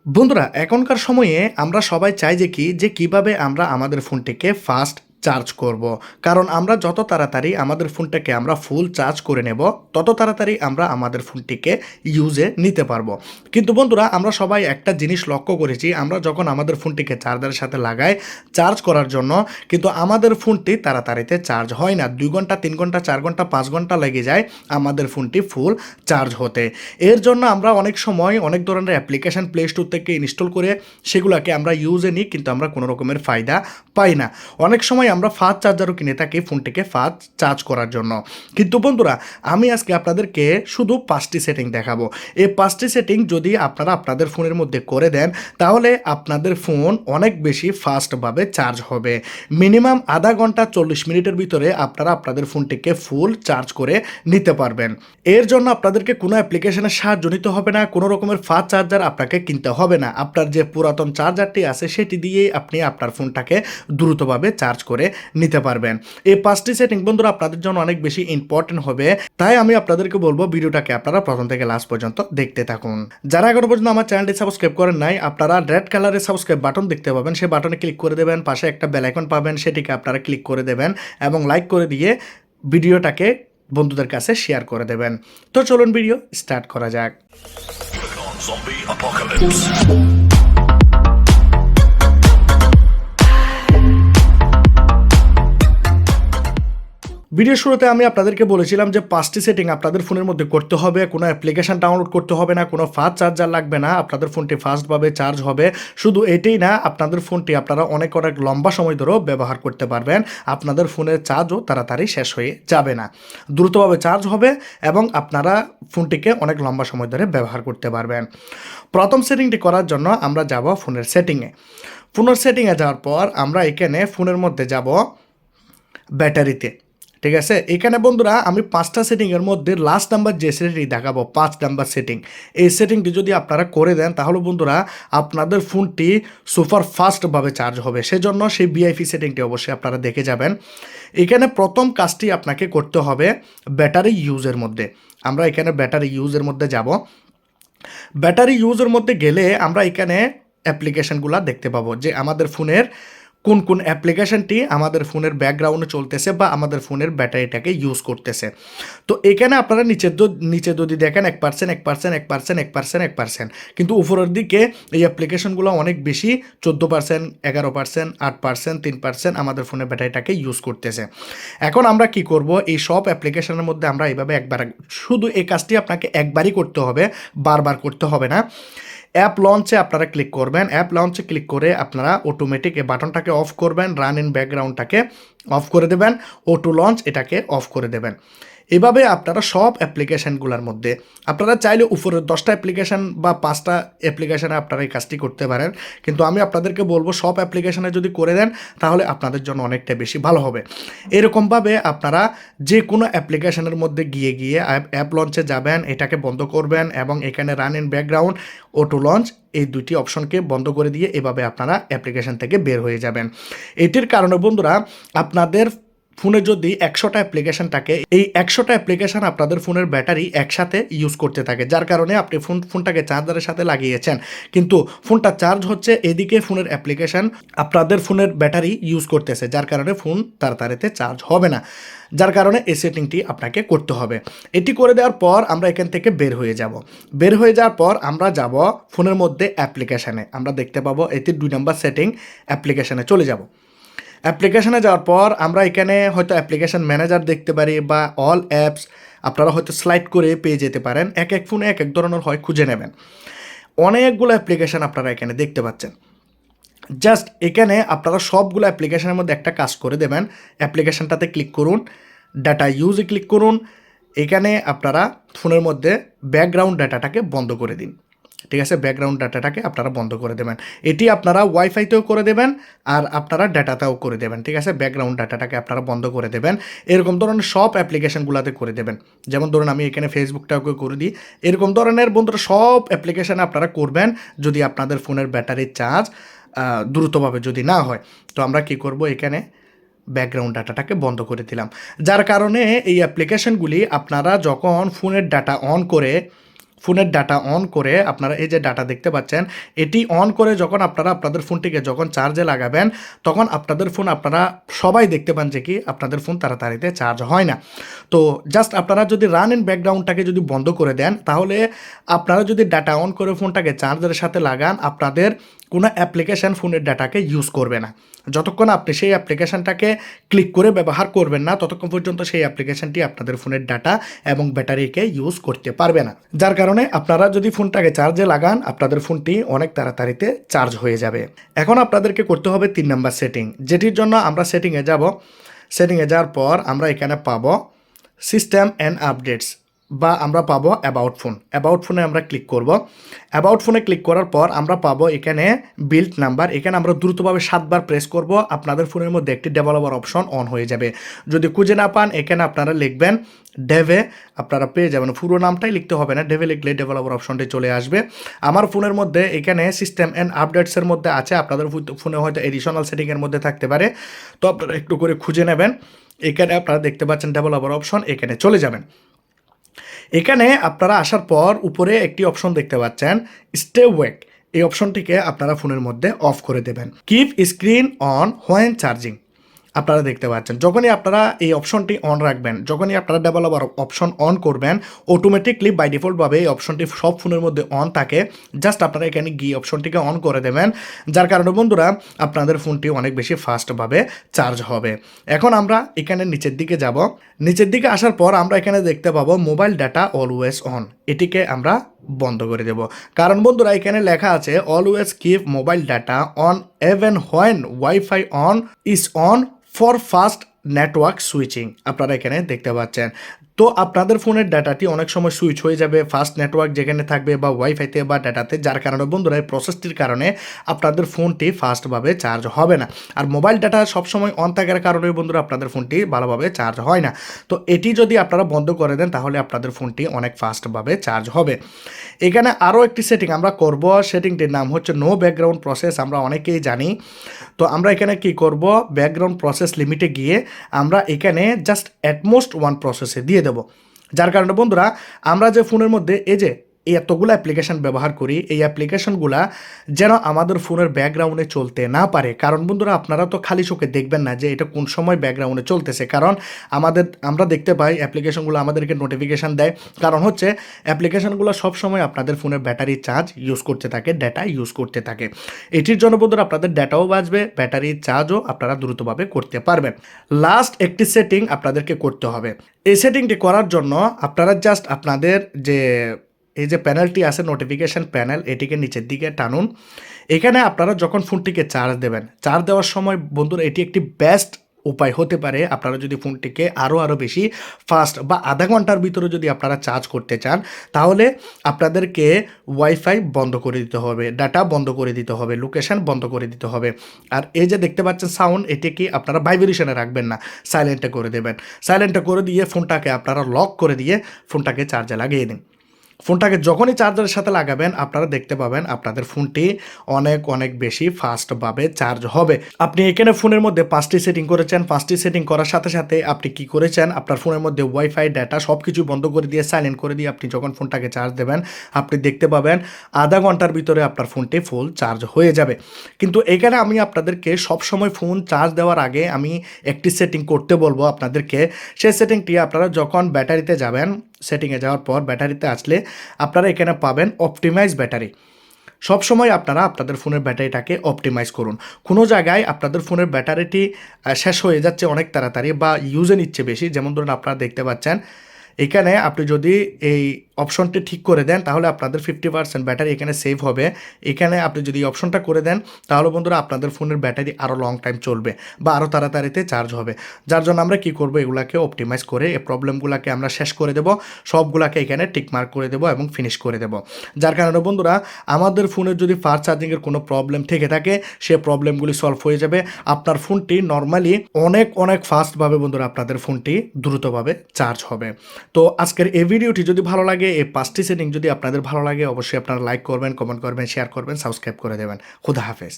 বন্ধুরা এখনকার সময়ে আমরা সবাই চাই যে কিভাবে আমরা আমাদের ফোনটিকে ফাস্ট চার্জ করব। কারণ আমরা যত তাড়াতাড়ি আমাদের ফোনটাকে আমরা ফুল চার্জ করে নেব তত তাড়াতাড়ি আমরা আমাদের ফোনটিকে ইউজে নিতে পারবো। কিন্তু বন্ধুরা আমরা সবাই একটা জিনিস লক্ষ্য করেছি, আমরা যখন আমাদের ফোনটিকে চার্জারের সাথে লাগাই চার্জ করার জন্য, কিন্তু আমাদের ফোনটি তাড়াতাড়িতে চার্জ হয় না। 2 ঘন্টা 3 ঘন্টা 4 ঘন্টা 5 ঘন্টা লেগে যায় আমাদের ফোনটি ফুল চার্জ হতে। এর জন্য আমরা অনেক সময় অনেক ধরনের অ্যাপ্লিকেশন প্লে স্টোর থেকে ইনস্টল করে সেগুলোকে আমরা ইউজে নিই, কিন্তু আমরা কোনো রকমের ফায়দা পাই না। অনেক সময় আমরা ফাস্ট চার্জারও কিনে থাকি ফোনটিকে ফাস্ট চার্জ করার জন্য। কিন্তু বন্ধুরা আমি আজকে আপনাদেরকে শুধু 5টি সেটিং দেখাবো। এই 5টি সেটিং যদি আপনারা আপনাদের ফোনের মধ্যে করে দেন তাহলে আপনাদের ফোন অনেক বেশি ফাস্টভাবে চার্জ হবে। মিনিমাম আধা ঘন্টা 40 মিনিটের ভিতরে আপনারা আপনাদের ফোনটিকে ফুল চার্জ করে নিতে পারবেন। এর জন্য আপনাদেরকে কোনো অ্যাপ্লিকেশনের সাহায্য নিতে হবে না, কোনো রকমের ফাস্ট চার্জার আপনাকে কিনতে হবে না। আপনার যে পুরাতন চার্জারটি আছে সেটি দিয়েই আপনি আপনার ফোনটাকে দ্রুতভাবে চার্জ করে নিতে পারবেন। এই 5টি সেটিং বন্ধুরা আপনাদের জন্য অনেক বেশি ইম্পর্টেন্ট হবে, তাই আমি আপনাদেরকে বলবো ভিডিওটাকে আপনারা প্রথম থেকে লাস্ট পর্যন্ত দেখতে থাকুন। যারা এখনো পর্যন্ত আমার চ্যানেলটি সাবস্ক্রাইব করেন নাই, আপনারা রেড কালারের সাবস্ক্রাইব বাটন দেখতে পাবেন, সেই বাটনে ক্লিক করে দেবেন। পাশে একটা বেল আইকন পাবেন, সেটিকে আপনারা ক্লিক করে দেবেন এবং লাইক করে দিয়ে ভিডিওটাকে বন্ধুদের কাছে শেয়ার করে দেবেন। তো চলুন ভিডিও স্টার্ট করা যাক। ভিডিও শুরুতে আমি আপনাদেরকে বলেছিলাম যে 5টি সেটিং আপনাদের ফোনের মধ্যে করতে হবে। কোনো অ্যাপ্লিকেশন ডাউনলোড করতে হবে না, কোনো ফাস্ট চার্জার লাগবে না, আপনাদের ফোনটি ফাস্টভাবে চার্জ হবে। শুধু এটাই না, আপনাদের ফোনটি আপনারা অনেক লম্বা সময় ধরেও ব্যবহার করতে পারবেন। আপনাদের ফোনের চার্জও তাড়াতাড়ি শেষ হয়ে যাবে না, দ্রুতভাবে চার্জ হবে এবং আপনারা ফোনটিকে অনেক লম্বা সময় ধরে ব্যবহার করতে পারবেন। প্রথম সেটিংটি করার জন্য আমরা যাব ফোনের সেটিংয়ে। ফোনের সেটিংয়ে যাওয়ার পর আমরা এখানে ফোনের মধ্যে যাব ব্যাটারিতে। ঠিক আছে, এখানে বন্ধুরা আমি 5টা সেটিংয়ের মধ্যে লাস্ট নাম্বার যে সেটিংটি দেখাবো 5 নাম্বার সেটিং, এই সেটিংটি যদি আপনারা করে দেন তাহলে বন্ধুরা আপনাদের ফোনটি সুপার ফাস্টভাবে চার্জ হবে। সেজন্য সেই ভিআইপি সেটিংটি অবশ্যই আপনারা দেখে যাবেন। এখানে প্রথম কাজটি আপনাকে করতে হবে ব্যাটারি ইউজের মধ্যে। আমরা এখানে ব্যাটারি ইউজের মধ্যে যাব। ব্যাটারি ইউজের মধ্যে গেলে আমরা এখানে অ্যাপ্লিকেশনগুলো দেখতে পাবো যে আমাদের ফোনের কোন কোন অ্যাপ্লিকেশনটি আমাদের ফোনের ব্যাকগ্রাউন্ডে চলতেছে বা আমাদের ফোনের ব্যাটারিটাকে ইউজ করতেছে। তো এখানে আপনারা নিচে যদি দেখেন 1%, 1%, 1%, 1%, 1%, কিন্তু উপরের দিকে এই অ্যাপ্লিকেশনগুলো অনেক বেশি 14%, 11%, 8%, 3% আমাদের ফোনের ব্যাটারিটাকে ইউজ করতেছে। এখন আমরা কি করব, এই সব অ্যাপ্লিকেশনের মধ্যে আমরা এইভাবে শুধু এই কাজটি আপনাকে একবারই করতে হবে, বারবার করতে হবে না। অ্যাপ লঞ্চে আপনারা ক্লিক করবেন। অ্যাপ লঞ্চে ক্লিক করে আপনারা অটোমেটিক এই বাটনটাকে অফ করবেন, রান ইন ব্যাকগ্রাউন্ডটাকে অফ করে দেবেন, অটো লঞ্চ এটাকে অফ করে দেবেন। এভাবে আপনারা সব অ্যাপ্লিকেশানগুলোর মধ্যে আপনারা চাইলে উপরের 10টা অ্যাপ্লিকেশান বা 5টা অ্যাপ্লিকেশানে আপনারা এই কাজটি করতে পারেন, কিন্তু আমি আপনাদেরকে বলবো সব অ্যাপ্লিকেশানে যদি করে দেন তাহলে আপনাদের জন্য অনেকটা বেশি ভালো হবে। এরকমভাবে আপনারা যে কোনো অ্যাপ্লিকেশানের মধ্যে গিয়ে অ্যাপ লঞ্চে যাবেন, এটাকে বন্ধ করবেন এবং এখানে run in background, auto launch এই দুইটি অপশনকে বন্ধ করে দিয়ে এভাবে আপনারা অ্যাপ্লিকেশান থেকে বের হয়ে যাবেন। এটির কারণে বন্ধুরা আপনাদের ফোনে যদি 100টা অ্যাপ্লিকেশন থাকে, এই 100টা অ্যাপ্লিকেশন আপনাদের ফোনের ব্যাটারি একসাথে ইউজ করতে থাকে, যার কারণে আপনি ফোনটাকে চার্জারের সাথে লাগিয়েছেন কিন্তু ফোনটা চার্জ হচ্ছে, এদিকে ফোনের অ্যাপ্লিকেশন আপনাদের ফোনের ব্যাটারি ইউজ করতেছে, যার কারণে ফোন তাড়াতাড়িতে চার্জ হবে না। যার কারণে এই সেটিংটি আপনাকে করতে হবে। এটি করে দেওয়ার পর আমরা এখান থেকে বের হয়ে যাব। বের হয়ে যাওয়ার পর আমরা যাব ফোনের মধ্যে অ্যাপ্লিকেশানে। আমরা দেখতে পাবো এতে 2 নম্বর সেটিং, অ্যাপ্লিকেশানে চলে যাব। অ্যাপ্লিকেশানে যাওয়ার পর আমরা এখানে হয়তো অ্যাপ্লিকেশান ম্যানেজার দেখতে পারি বা অল অ্যাপস আপনারা হয়তো স্লাইড করে পেয়ে যেতে পারেন। এক এক ফোনে এক এক ধরনের হয়, খুঁজে নেবেন। অনেকগুলো অ্যাপ্লিকেশান আপনারা এখানে দেখতে পাচ্ছেন। জাস্ট এখানে আপনারা সবগুলো অ্যাপ্লিকেশানের মধ্যে একটা কাজ করে দেবেন, অ্যাপ্লিকেশানটাতে ক্লিক করুন, ডাটা ইউজে ক্লিক করুন। এখানে আপনারা ফোনের মধ্যে ব্যাকগ্রাউন্ড ডাটাটাকে বন্ধ করে দিন। ঠিক আছে, ব্যাকগ্রাউন্ড ডাটাটাকে আপনারা বন্ধ করে দেবেন। এটি আপনারা ওয়াইফাইতেও করে দেবেন আর আপনারা ডাটাতেও করে দেবেন। ঠিক আছে, ব্যাকগ্রাউন্ড ডাটাটাকে আপনারা বন্ধ করে দেবেন। এরকম ধরনের সব অ্যাপ্লিকেশানগুলোতে করে দেবেন। যেমন ধরুন আমি এখানে ফেসবুকটাকে করে দিই। এরকম ধরনের বন্ধুরা সব অ্যাপ্লিকেশান আপনারা করবেন যদি আপনাদের ফোনের ব্যাটারির চার্জ দ্রুতভাবে যদি না হয়। তো আমরা কি করব, এখানে ব্যাকগ্রাউন্ড ডাটাটাকে বন্ধ করে দিলাম, যার কারণে এই অ্যাপ্লিকেশনগুলি আপনারা যখন ফোনের ডাটা অন করে ফোনের ডাটা অন করে আপনারা এই যে ডাটা দেখতে পাচ্ছেন, এটি অন করে যখন আপনারা আপনাদের ফোনটিকে যখন চার্জে লাগাবেন, তখন আপনাদের ফোন আপনারা সবাই দেখতে পান যে কি আপনাদের ফোন তাড়াতাড়িতে চার্জ হয় না। তো জাস্ট আপনারা যদি রান ইন ব্যাকগ্রাউন্ডটাকে যদি বন্ধ করে দেন, তাহলে আপনারা যদি ডাটা অন করে ফোনটাকে চার্জের সাথে লাগান, আপনাদের কোনো অ্যাপ্লিকেশান ফোনের ডাটাকে ইউজ করবে না। যতক্ষণ আপনি সেই অ্যাপ্লিকেশানটাকে ক্লিক করে ব্যবহার করবেন না, ততক্ষণ পর্যন্ত সেই অ্যাপ্লিকেশানটি আপনাদের ফোনের ডাটা এবং ব্যাটারিকে ইউজ করতে পারবে না। যার কারণে আপনারা যদি ফোনটাকে চার্জে লাগান, আপনাদের ফোনটি অনেক তাড়াতাড়িতে চার্জ হয়ে যাবে। এখন আপনাদেরকে করতে হবে 3 নাম্বার সেটিং, যেটির জন্য আমরা সেটিংয়ে যাব। সেটিংয়ে যাওয়ার পর আমরা এখানে পাবো সিস্টেম অ্যান্ড আপডেটস, বা আমরা পাবো অ্যাবাউট ফোন। অ্যাবাউট ফোনে আমরা ক্লিক করব। অ্যাবাউট ফোনে ক্লিক করার পর আমরা পাবো এখানে বিল্ড নাম্বার। এখানে আমরা দ্রুতভাবে 7 বার প্রেস করব। আপনাদের ফোনের মধ্যে একটি ডেভেলপার অপশন অন হয়ে যাবে। যদি খুঁজে না পান, এখানে আপনারা লিখবেন ডেভে, আপনারা পেয়ে যাবেন। পুরো নামটাই লিখতে হবে না, ডেভে লিখলে ডেভেলপার অপশনটি চলে আসবে। আমার ফোনের মধ্যে এখানে সিস্টেম অ্যান্ড আপডেটসের মধ্যে আছে, আপনাদের ফোনে হয়তো এডিশনাল সেটিংয়ের মধ্যে থাকতে পারে। তো আপনারা একটু করে খুঁজে নেবেন। এখানে আপনারা দেখতে পাচ্ছেন ডেভেলপার অপশন, এখানে চলে যাবেন। এখানে আপনারা আসার পর উপরে একটি অপশন দেখতে পাচ্ছেন স্টে ওয়েক, এই অপশনটিকে আপনারা ফোনের মধ্যে অফ করে দেবেন। Keep screen on when charging, আপনারা দেখতে পাচ্ছেন যখনই আপনারা এই অপশনটি অন রাখবেন, যখনই আপনারা ডেভেলপার অপশন অন করবেন, অটোমেটিকলি বাই ডিফল্টভাবে এই অপশনটি সব ফোনের মধ্যে অন থাকে। জাস্ট আপনারা এখানে গিয়ে অপশনটিকে অন করে দেবেন, যার কারণে বন্ধুরা আপনাদের ফোনটি অনেক বেশি ফাস্টভাবে চার্জ হবে। এখন আমরা এখানে নিচের দিকে যাব। নিচের দিকে আসার পর আমরা এখানে দেখতে পাবো মোবাইল ডাটা অলওয়েজ অন, এটিকে আমরা বন্ধ করে দেব। কারণ বন্ধুরা এখানে লেখা আছে always keep mobile data on এভেন when wifi on is on for fast network switching, আপনারা এখানে দেখতে পাচ্ছেন। তো আপনাদের ফোনের ডাটাটি অনেক সময় সুইচ হয়ে যাবে ফাস্ট নেটওয়ার্ক যেখানে থাকবে, বা ওয়াইফাইতে বা ডাটাতে, যার কারণে বন্ধুরা এই প্রসেসটির কারণে আপনাদের ফোনটি ফাস্টভাবে চার্জ হবে না। আর মোবাইল ডাটা সবসময় অন থাকার কারণে বন্ধুরা আপনাদের ফোনটি ভালোভাবে চার্জ হয় না। তো এটি যদি আপনারা বন্ধ করে দেন, তাহলে আপনাদের ফোনটি অনেক ফাস্টভাবে চার্জ হবে। এখানে আরও একটি সেটিং আমরা করব, সেটিংটির নাম হচ্ছে নো ব্যাকগ্রাউন্ড প্রসেস, আমরা অনেকেই জানি। তো আমরা এখানে কি করব, ব্যাকগ্রাউন্ড প্রসেস লিমিটে গিয়ে আমরা এখানে জাস্ট অ্যাটমোস্ট 1 প্রসেসে দিয়ে দেব। যার কারণে বন্ধুরা আমরা যে ফোনের মধ্যে এই যে এতগুলো অ্যাপ্লিকেশান ব্যবহার করি, এই অ্যাপ্লিকেশানগুলা যেন আমাদের ফোনের ব্যাকগ্রাউন্ডে চলতে না পারে। কারণ বন্ধুরা আপনারা তো খালি চোখে দেখবেন না যে এটা কোন সময় ব্যাকগ্রাউন্ডে চলতেছে, কারণ আমরা দেখতে পাই অ্যাপ্লিকেশনগুলো আমাদেরকে নোটিফিকেশান দেয়। কারণ হচ্ছে অ্যাপ্লিকেশানগুলো সবসময় আপনাদের ফোনের ব্যাটারি চার্জ ইউজ করতে থাকে, ডেটা ইউজ করতে থাকে। এটির জন্য বন্ধুরা আপনাদের ডেটাও বাঁচবে, ব্যাটারি চার্জও আপনারা দ্রুতভাবে করতে পারবেন। লাস্ট একটি সেটিং আপনাদেরকে করতে হবে। এই সেটিংটি করার জন্য আপনারা জাস্ট আপনাদের যে এই যে প্যানেলটি আছে নোটিফিকেশান প্যানেল, এটিকে নিচের দিকে টানুন। এখানে আপনারা যখন ফোনটিকে চার্জ দেবেন, চার্জ দেওয়ার সময় বন্ধুরা এটি একটি বেস্ট উপায় হতে পারে। আপনারা যদি ফোনটিকে আরও বেশি ফাস্ট বা আধা ঘন্টার ভিতরে যদি আপনারা চার্জ করতে চান, তাহলে আপনাদেরকে ওয়াইফাই বন্ধ করে দিতে হবে, ডাটা বন্ধ করে দিতে হবে, লোকেশান বন্ধ করে দিতে হবে। আর এই যে দেখতে পাচ্ছেন সাউন্ড, এটিকে আপনারা ভাইব্রেশনে রাখবেন না, সাইলেন্টে করে দেবেন। সাইলেন্টে করে দিয়ে ফোনটাকে আপনারা লক করে দিয়ে ফোনটাকে চার্জে লাগিয়ে দিন। ফোনটাকে যখনই চার্জারের সাথে লাগাবেন, আপনারা দেখতে পাবেন আপনাদের ফোনটি অনেক বেশি ফাস্টভাবে চার্জ হবে। আপনি এখানে ফোনের মধ্যে 5টি সেটিং করেছেন, 5টি সেটিং করার সাথে সাথে আপনি কি করেছেন, আপনার ফোনের মধ্যে ওয়াইফাই ডাটা সব কিছু বন্ধ করে দিয়ে সাইলেন্ট করে দিয়ে আপনি যখন ফোনটাকে চার্জ দেবেন, আপনি দেখতে পাবেন আধা ঘন্টার ভিতরে আপনার ফোনটি ফুল চার্জ হয়ে যাবে। কিন্তু এখানে আমি আপনাদেরকে সবসময় ফোন চার্জ দেওয়ার আগে আমি একটি সেটিং করতে বলবো আপনাদেরকে। সেই সেটিংটি আপনারা যখন ব্যাটারিতে যাবেন, সেটিংয়ে যাওয়ার পর ব্যাটারিতে আসলে আপনারা এখানে পাবেন অপটিমাইজ ব্যাটারি। সবসময় আপনারা আপনাদের ফোনের ব্যাটারিটাকে অপটিমাইজ করুন। কোনো জায়গায় আপনাদের ফোনের ব্যাটারিটি শেষ হয়ে যাচ্ছে অনেক তাড়াতাড়ি বা ইউজে নিচ্ছে বেশি, যেমন ধরুন আপনারা দেখতে পাচ্ছেন এখানে আপনি যদি এই অপশনটি ঠিক করে দেন, তাহলে আপনাদের 50% ব্যাটারি এখানে সেভ হবে। এখানে আপনি যদি এই অপশনটা করে দেন, তাহলে বন্ধুরা আপনাদের ফোনের ব্যাটারি আরও লং টাইম চলবে বা আরও তাড়াতাড়িতে চার্জ হবে। যার জন্য আমরা কি করব, এগুলাকে অপটিমাইজ করে এই প্রবলেমগুলোকে আমরা শেষ করে দেব, সবগুলাকে এখানে টিকমার্ক করে দেব এবং ফিনিশ করে দেব। যার কারণে বন্ধুরা আমাদের ফোনের যদি ফাস্ট চার্জিংয়ের কোনো প্রবলেম থেকে থাকে, সে প্রবলেমগুলি সলভ হয়ে যাবে। আপনার ফোনটি নর্মালি অনেক ফাস্টভাবে বন্ধুরা আপনাদের ফোনটি দ্রুতভাবে চার্জ হবে। তো আজকের এই ভিডিওটি যদি ভালো লাগে, এই 5টি সেটিং যদি আপনাদের ভালো লাগে, অবশ্যই আপনারা লাইক করবেন, কমেন্ট করবেন, শেয়ার করবেন, সাবস্ক্রাইব করে দেবেন। খুদা হাফেজ।